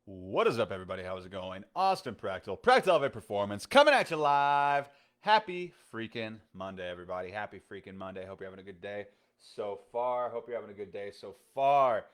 What is up, everybody? How's it going? Austin prechtelevate Performance, coming at you live. Happy freaking Monday, everybody. Happy freaking Monday. Hope you're having a good day so far. Hope you're having a good day so far.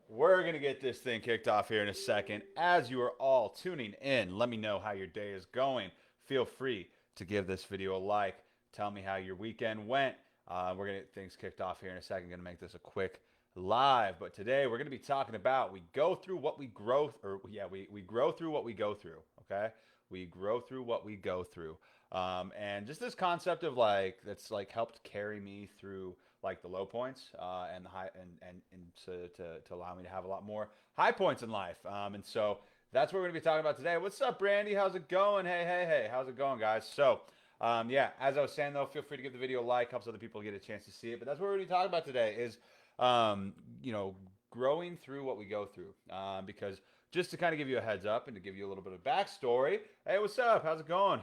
We're going to get this thing kicked off here in a second. As you are all tuning in, let me know how your day is going. Feel free to give this video a like. Tell me how your weekend went. We're going to get things kicked off here in a second. Going to make this a quick live, but today we're going to be talking about we go through what we grow, we grow through what we go through. Okay, we grow through what we go through, and just this concept of like that's like helped carry me through like the low points and the high and to allow me to have a lot more high points in life, and so that's what we're going to be talking about today. What's up, Brandy? How's it going? Hey, how's it going, guys? So yeah, as I was saying though, feel free to give the video a like, helps other people get a chance to see it. But that's what we're going to be talking about today is you know, growing through what we go through. Because just to kind of give you a heads up and to give you a little bit of backstory, hey, what's up? How's it going?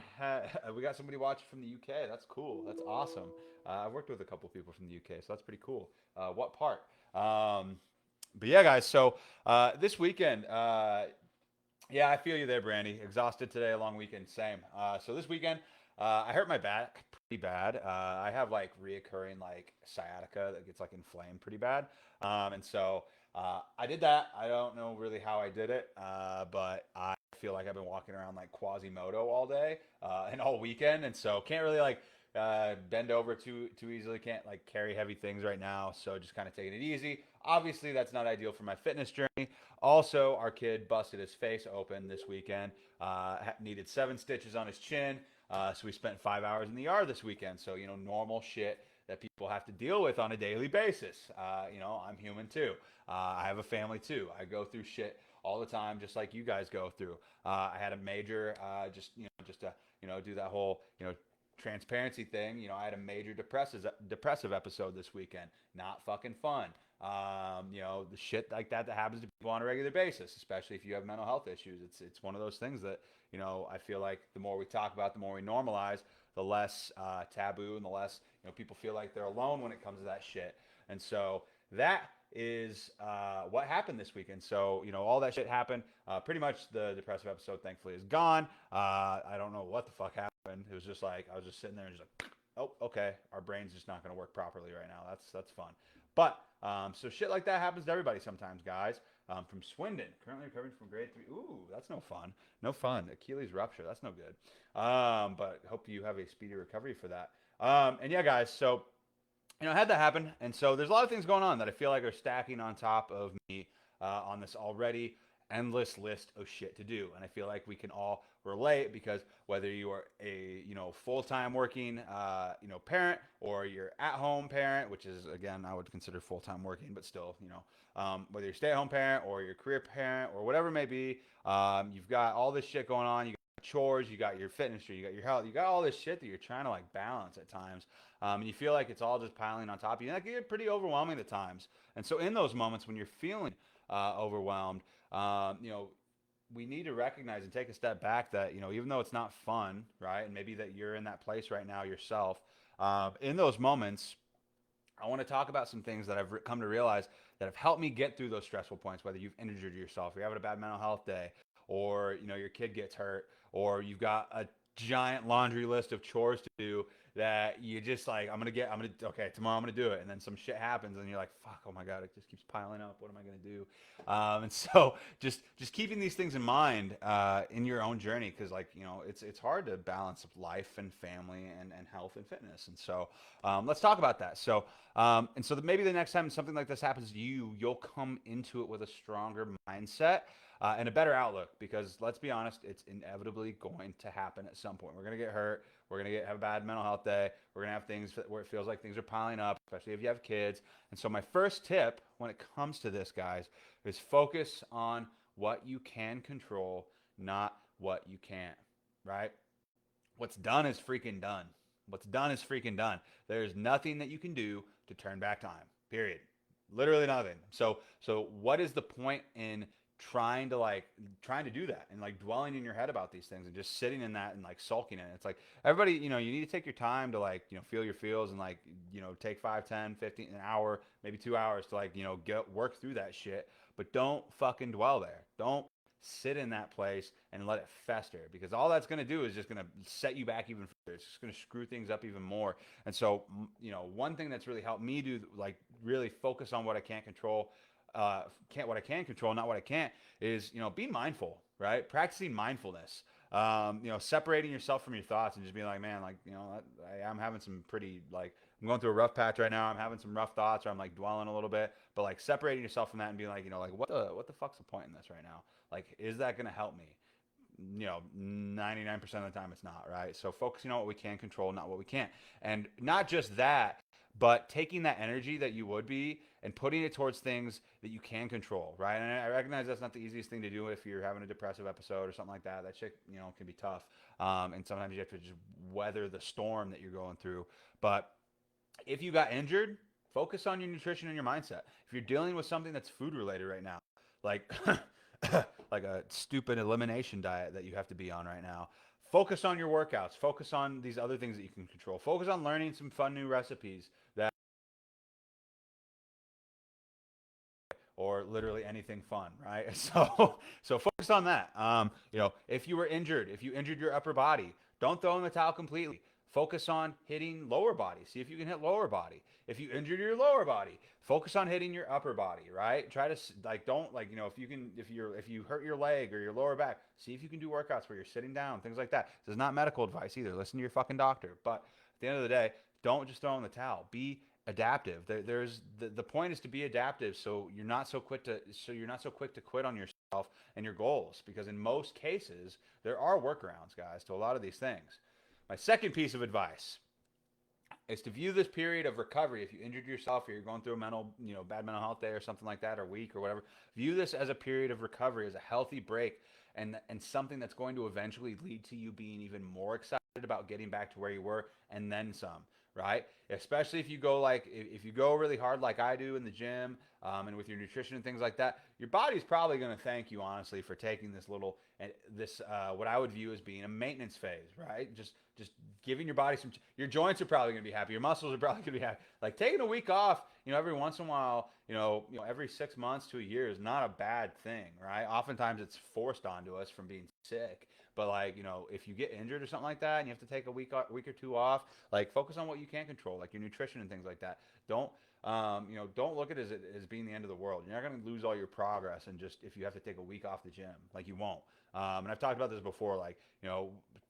We got somebody watching from the UK. That's cool. That's awesome. I've worked with a couple people from the UK, so that's pretty cool. What part? But yeah, guys. So this weekend, yeah, I feel you there, Brandy. Exhausted today, a long weekend. Same. So this weekend, I hurt my back pretty bad. I have like reoccurring like sciatica that gets like inflamed pretty bad. And so I did that. I don't know really how I did it, but I feel like I've been walking around like Quasimodo all day and all weekend, and so can't really like bend over too easily. Can't like carry heavy things right now, so just kind of taking it easy. Obviously, that's not ideal for my fitness journey. Also, our kid busted his face open this weekend. Needed 7 stitches on his chin. So we spent 5 hours in the yard this weekend. So, you know, normal shit that people have to deal with on a daily basis. You know, I'm human too. I have a family too. I go through shit all the time, just like you guys go through. I had a major, just to, do that whole, transparency thing. I had a major depressive episode this weekend. Not fucking fun. The shit like that happens to people on a regular basis, especially if you have mental health issues. It's one of those things that I feel like the more we talk about, the more we normalize, the less taboo and the less people feel like they're alone when it comes to that shit. And so that is what happened this weekend. So all that shit happened. Pretty much the depressive episode, thankfully, is gone. I don't know what the fuck happened. It was just like I was just sitting there and just like, oh, okay, our brain's just not going to work properly right now. That's fun. But so shit like that happens to everybody sometimes, guys. From Swindon, currently recovering from grade 3. Ooh, that's no fun. No fun. Achilles rupture. That's no good. But hope you have a speedy recovery for that. And yeah, guys. So I had that happen, and so there's a lot of things going on that I feel like are stacking on top of me on this already endless list of shit to do. And I feel like we can all relate because whether you are a full-time working parent or you're at-home parent, which is again I would consider full-time working, but still whether you're a stay-at-home parent or you're a career parent or whatever it may be, you've got all this shit going on. You got chores, you got your fitness, you got your health, you got all this shit that you're trying to like balance at times. And you feel like it's all just piling on top of you. And that can get pretty overwhelming at times. And so in those moments when you're feeling overwhelmed, we need to recognize and take a step back that, even though it's not fun, right? And maybe that you're in that place right now yourself, in those moments, I want to talk about some things that I've come to realize that have helped me get through those stressful points, whether you've injured yourself, or you're having a bad mental health day, or, your kid gets hurt, or you've got a giant laundry list of chores to do that you just like, okay, tomorrow I'm going to do it. And then some shit happens and you're like, fuck, oh my God, it just keeps piling up. What am I going to do? And so just keeping these things in mind in your own journey. Cause like, it's hard to balance life and family and health and fitness. And so let's talk about that. So, and so maybe the next time something like this happens to you, you'll come into it with a stronger mindset. And a better outlook, because let's be honest, it's inevitably going to happen at some point. We're going to get hurt. We're going to have a bad mental health day. We're going to have things where it feels like things are piling up, especially if you have kids. And so my first tip when it comes to this, guys, is focus on what you can control, not what you can't, right? What's done is freaking done. What's done is freaking done. There's nothing that you can do to turn back time, period. Literally nothing. So what is the point in trying to do that and like dwelling in your head about these things and just sitting in that and like sulking in it? It's like everybody, you need to take your time to like, feel your feels and like, take 5, 10, 15, an hour, maybe 2 hours to like, get work through that shit, but don't fucking dwell there. Don't sit in that place and let it fester, because all that's going to do is just going to set you back even further. It's just going to screw things up even more. And so, one thing that's really helped me do, like, really focus on what I can't control, what I can control, not what I can't, is, be mindful, right? Practicing mindfulness. Separating yourself from your thoughts and just being like, man, like, I'm having some pretty, like, I'm going through a rough patch right now. I'm having some rough thoughts, or I'm like dwelling a little bit, but like separating yourself from that and being like, like, what the fuck's the point in this right now? Like, is that going to help me? 99% of the time it's not, right? So focusing on what we can control, not what we can't. And not just that, but taking that energy that you would be and putting it towards things that you can control, right? And I recognize that's not the easiest thing to do if you're having a depressive episode or something like that. That shit, can be tough. And sometimes you have to just weather the storm that you're going through. But if you got injured, focus on your nutrition and your mindset. If you're dealing with something that's food related right now, like like a stupid elimination diet that you have to be on right now, focus on your workouts. Focus on these other things that you can control. Focus on learning some fun new recipes that, or literally anything fun, right? So focus on that. If you were injured, if you injured your upper body, don't throw in the towel completely. Focus on hitting lower body. See if you can hit lower body. If you injured your lower body, focus on hitting your upper body, right? Try to, like, don't, like, if you hurt your leg or your lower back, see if you can do workouts where you're sitting down, things like that. This is not medical advice either. Listen to your fucking doctor. But at the end of the day, don't just throw in the towel. Be adaptive. There's the point is to be adaptive, so you're not so quick to quit on yourself and your goals, because in most cases there are workarounds, guys, to a lot of these things. My second piece of advice is to view this period of recovery. If you injured yourself or you're going through a bad mental health day or something like that, or week or whatever, view this as a period of recovery, as a healthy break, and something that's going to eventually lead to you being even more excited about getting back to where you were and then some, right? Especially if you go if you go really hard like I do in the gym, and with your nutrition and things like that, your body's probably going to thank you, honestly, for taking this what I would view as being a maintenance phase, right? Just giving your body your joints are probably going to be happy, your muscles are probably going to be happy. Like, taking a week off, every once in a while, every 6 months to a year is not a bad thing, right? Oftentimes it's forced onto us from being sick. But, like, if you get injured or something like that and you have to take a week or two off, like, focus on what you can control, like your nutrition and things like that. Don't look at it as being the end of the world. You're not going to lose all your progress, and just if you have to take a week off the gym, like, you won't. And I've talked about this before, like,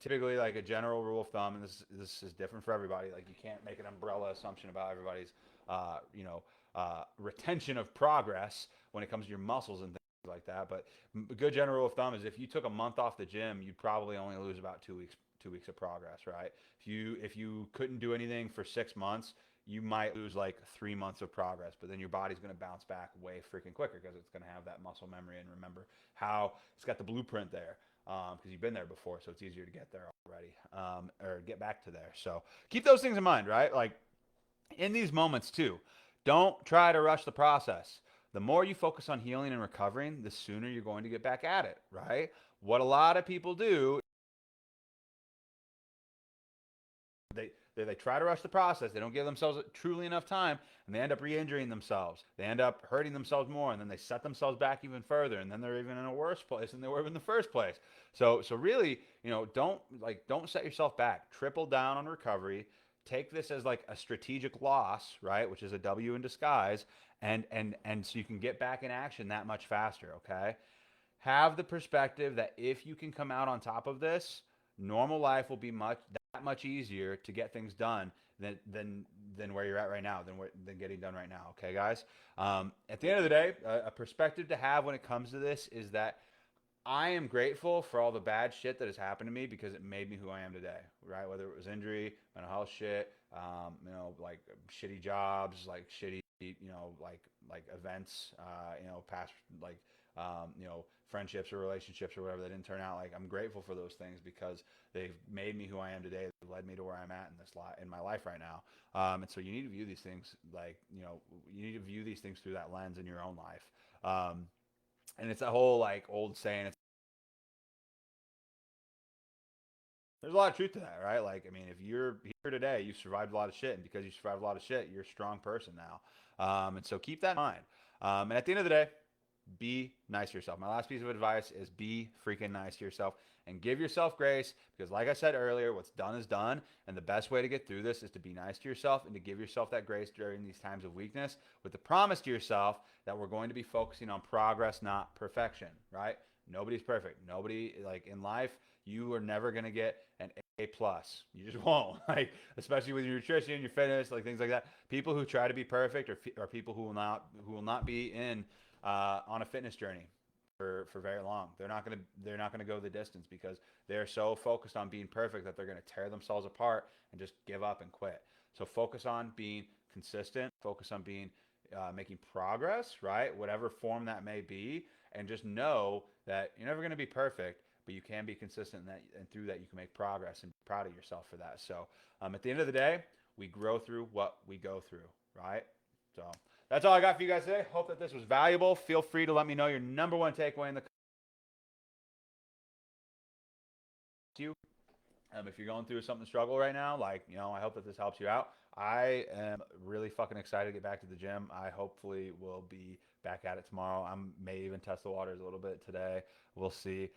typically, like, a general rule of thumb, and this is different for everybody. Like, you can't make an umbrella assumption about everybody's, retention of progress when it comes to your muscles and things like that. But a good general rule of thumb is if you took a month off the gym, you'd probably only lose about 2 weeks of progress, right? If you couldn't do anything for 6 months, you might lose like 3 months of progress, but then your body's going to bounce back way freaking quicker, because it's going to have that muscle memory and remember how it's got the blueprint there, because you've been there before, so it's easier to get there already, or get back to there. So keep those things in mind, right? Like, in these moments too, don't try to rush the process. The more you focus on healing and recovering, the sooner you're going to get back at it, right? What a lot of people do, they try to rush the process. They don't give themselves truly enough time, and they end up re-injuring themselves. They end up hurting themselves more, and then they set themselves back even further, and then they're even in a worse place than they were in the first place. So really, don't set yourself back. Triple down on recovery. Take this as like a strategic loss, right? Which is a W in disguise, and so you can get back in action that much faster. Okay. Have the perspective that if you can come out on top of this, normal life will be that much easier to get things done than where you're at right now, than getting done right now. Okay, guys. At the end of the day, a perspective to have when it comes to this is that I am grateful for all the bad shit that has happened to me, because it made me who I am today, right? Whether it was injury, mental health shit, like shitty jobs, like shitty, like events, past, like, friendships or relationships or whatever that didn't turn out. Like, I'm grateful for those things, because they've made me who I am today. They've led me to where I'm at in my life right now. And so you need to view these things through that lens in your own life. And it's that whole, like, old saying, there's a lot of truth to that, right? Like, I mean, if you're here today, you've survived a lot of shit, and because you survived a lot of shit, you're a strong person now. And so keep that in mind. And at the end of the day, Be nice to yourself. My last piece of advice is be freaking nice to yourself and give yourself grace because, like I said earlier, what's done is done. And the best way to get through this is to be nice to yourself and to give yourself that grace during these times of weakness with the promise to yourself that we're going to be focusing on progress, not perfection, right? Nobody's perfect. Nobody, like in life, you are never going to get an A plus. You just won't. Like, especially with your nutrition, your fitness, like things like that. People who try to be perfect are people who will not be in on a fitness journey for very long. They're not gonna go the distance because they're so focused on being perfect that they're gonna tear themselves apart and just give up and quit. So focus on being consistent. Focus on being making progress, right? Whatever form that may be, and just know that you're never gonna be perfect, but you can be consistent, and through that you can make progress and be proud of yourself for that. So at the end of the day, we grow through what we go through, right? So that's all I got for you guys today. Hope that this was valuable. Feel free to let me know your number one takeaway in the comments. If you're going through something struggle right now, like, I hope that this helps you out. I am really fucking excited to get back to the gym. I hopefully will be back at it tomorrow. I may even test the waters a little bit today. We'll see.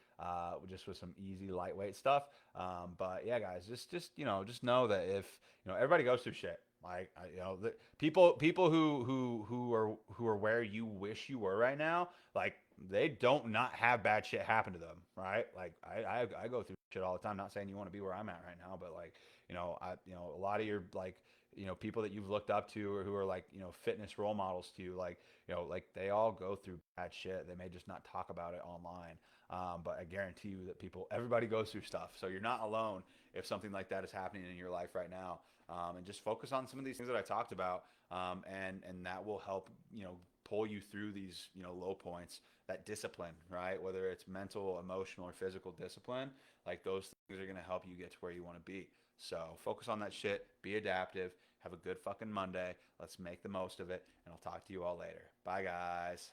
Just with some easy lightweight stuff. But yeah, guys, just know that if everybody goes through shit. Like the people who are where you wish you were right now, like they don't not have bad shit happen to them, right? Like I go through shit all the time. Not saying you want to be where I'm at right now, but like a lot of your like people that you've looked up to or who are like fitness role models to you, like like they all go through bad shit. They may just not talk about it online, but I guarantee you that everybody goes through stuff. So you're not alone if something like that is happening in your life right now. And just focus on some of these things that I talked about, and that will help pull you through these low points. That discipline, right? Whether it's mental, emotional, or physical discipline, like those things are gonna help you get to where you want to be. So focus on that shit. Be adaptive. Have a good fucking Monday. Let's make the most of it, and I'll talk to you all later. Bye, guys.